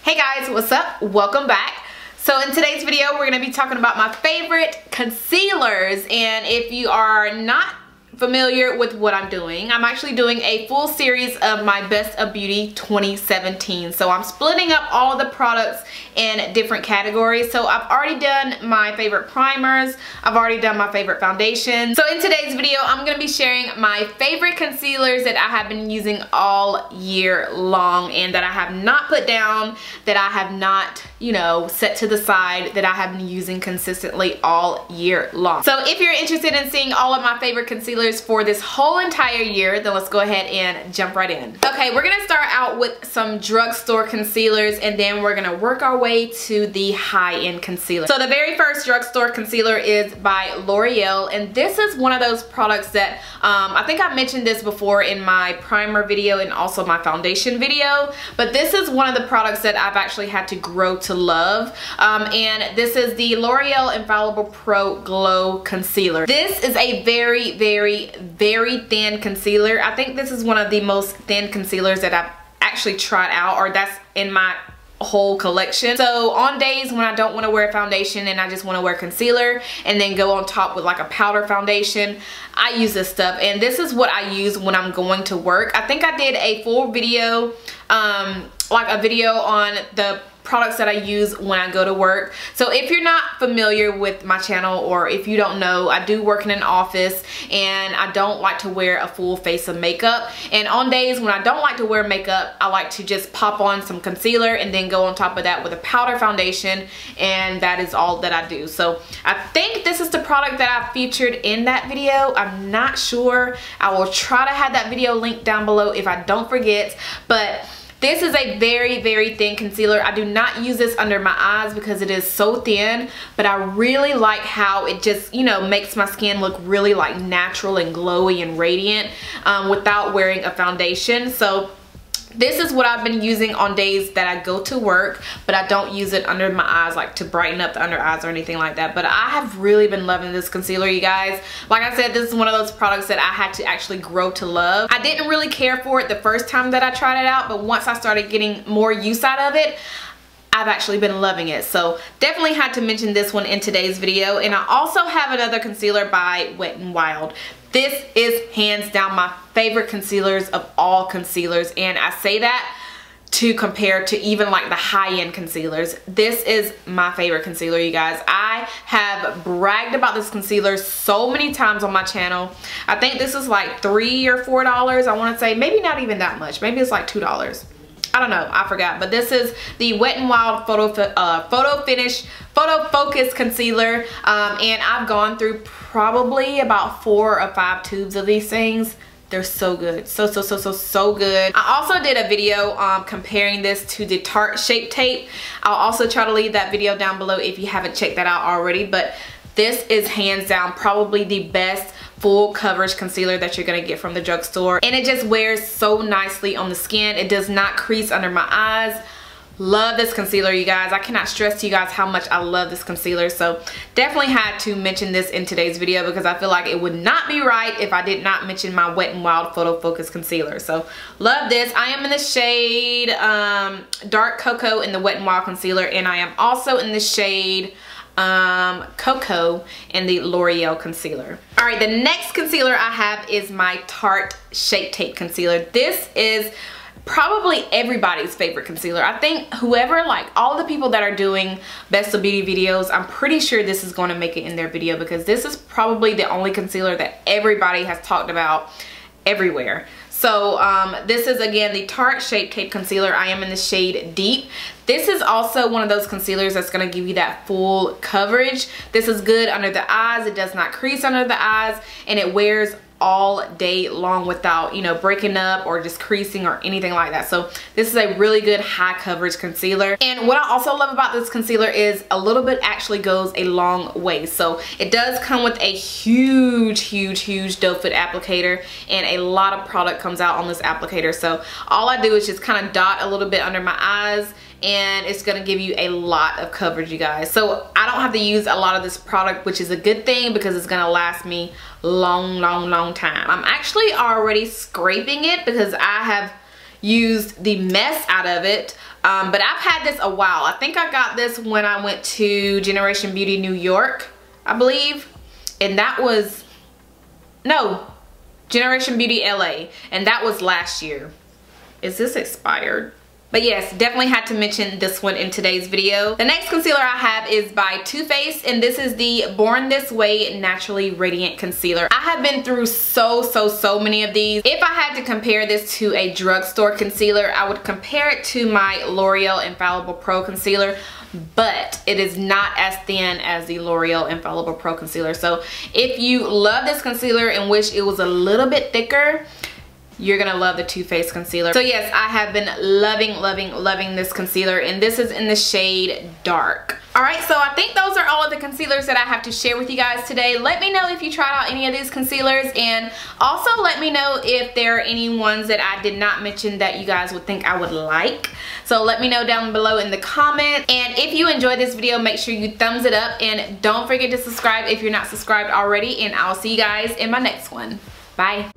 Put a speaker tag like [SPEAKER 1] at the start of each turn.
[SPEAKER 1] Hey guys, what's up? Welcome back. So in today's video, we're going to be talking about my favorite concealers. And if you are not familiar with what I'm doing, I'm actually doing a full series of my Best of Beauty 2017. So I'm splitting up all the products in different categories. So I've already done my favorite primers, I've already done my favorite foundations. So in today's video, I'm going to be sharing my favorite concealers that I have been using all year long and that I have not put down, that I have not, you know, set to the side, that I have been using consistently all year long. So if you're interested in seeing all of my favorite concealers for this whole entire year, then let's go ahead and jump right in. Okay, we're gonna start out with some drugstore concealers and then we're gonna work our way to the high-end concealer. So the very first drugstore concealer is by Loreal, and this is one of those products that I think I mentioned this before in my primer video and also my foundation video, but this is one of the products that I've actually had to grow to love, and this is the L'Oreal Infallible Pro Glow Concealer. This is a very thin concealer. I think this is one of the most thin concealers that I've actually tried out, or that's in my whole collection. So on days when I don't want to wear foundation and I just want to wear concealer and then go on top with like a powder foundation, I use this stuff, and this is what I use when I'm going to work. I think I did a full video, like a video on the products that I use when I go to work. So if you're not familiar with my channel, or if you don't know, I do work in an office and I don't like to wear a full face of makeup, and on days when I don't like to wear makeup, I like to just pop on some concealer and then go on top of that with a powder foundation, and that is all that I do. So I think this is the product that I featured in that video. I'm not sure. I will try to have that video linked down below if I don't forget, but this is a very thin concealer. I do not use this under my eyes because it is so thin, but I really like how it just, you know, makes my skin look really like natural and glowy and radiant without wearing a foundation. So this is what I've been using on days that I go to work, but I don't use it under my eyes, like to brighten up the under eyes or anything like that. But I have really been loving this concealer, you guys. Like I said, this is one of those products that I had to actually grow to love. I didn't really care for it the first time that I tried it out, but once I started getting more use out of it, I've actually been loving it. So definitely had to mention this one in today's video. And I also have another concealer by Wet n Wild. This is hands down my favorite concealers of all concealers, and I say that to compare to even like the high-end concealers. This is my favorite concealer, you guys. I have bragged about this concealer so many times on my channel. I think this is like $3 or $4. I want to say maybe not even that much. Maybe it's like $2. I don't know, I forgot, but this is the Wet n Wild Photo Focus Concealer, and I've gone through probably about 4 or 5 tubes of these things. They're so good, so good. I also did a video comparing this to the Tarte Shape Tape. I'll also try to leave that video down below if you haven't checked that out already, but this is hands down probably the best full coverage concealer that you're gonna get from the drugstore, and it just wears so nicely on the skin. It does not crease under my eyes. Love this concealer, you guys. I cannot stress to you guys how much I love this concealer. So definitely had to mention this in today's video because I feel like it would not be right if I did not mention my Wet n Wild Photo Focus Concealer. So love this. I am in the shade Dark Cocoa in the Wet n Wild Concealer, and I am also in the shade Cocoa in the L'Oreal Concealer. Alright, the next concealer I have is my Tarte Shape Tape Concealer. This is probably everybody's favorite concealer. I think whoever, like all the people that are doing Best of Beauty videos, I'm pretty sure this is going to make it in their video because this is probably the only concealer that everybody has talked about everywhere. So this is again the Tarte Shape Tape Concealer. I am in the shade Deep. This is also one of those concealers that's going to give you that full coverage. This is good under the eyes. It does not crease under the eyes, and it wears all day long without, you know, breaking up or just creasing or anything like that. So this is a really good high coverage concealer. And what I also love about this concealer is a little bit actually goes a long way. So it does come with a huge doe foot applicator, and a lot of product comes out on this applicator. So all I do is just kind of dot a little bit under my eyes, and it's gonna give you a lot of coverage, you guys. So I don't have to use a lot of this product, which is a good thing because it's gonna last me long time. I'm actually already scraping it because I have used the mess out of it. But I've had this a while. I think I got this when I went to Generation Beauty New York, I believe. And that was, no, Generation Beauty LA. And that was last year. Is this expired? But yes, definitely had to mention this one in today's video. The next concealer I have is by Too Faced, and this is the Born This Way Naturally Radiant Concealer. I have been through so many of these. If I had to compare this to a drugstore concealer, I would compare it to my L'Oreal Infallible Pro Concealer, but it is not as thin as the L'Oreal Infallible Pro Concealer. So if you love this concealer and wish it was a little bit thicker, you're gonna love the Too Faced concealer. So yes, I have been loving this concealer, and this is in the shade Dark. Alright, so I think those are all of the concealers that I have to share with you guys today. Let me know if you tried out any of these concealers, and also let me know if there are any ones that I did not mention that you guys would think I would like. So let me know down below in the comments. And if you enjoyed this video, make sure you thumbs it up, and don't forget to subscribe if you're not subscribed already, and I'll see you guys in my next one. Bye.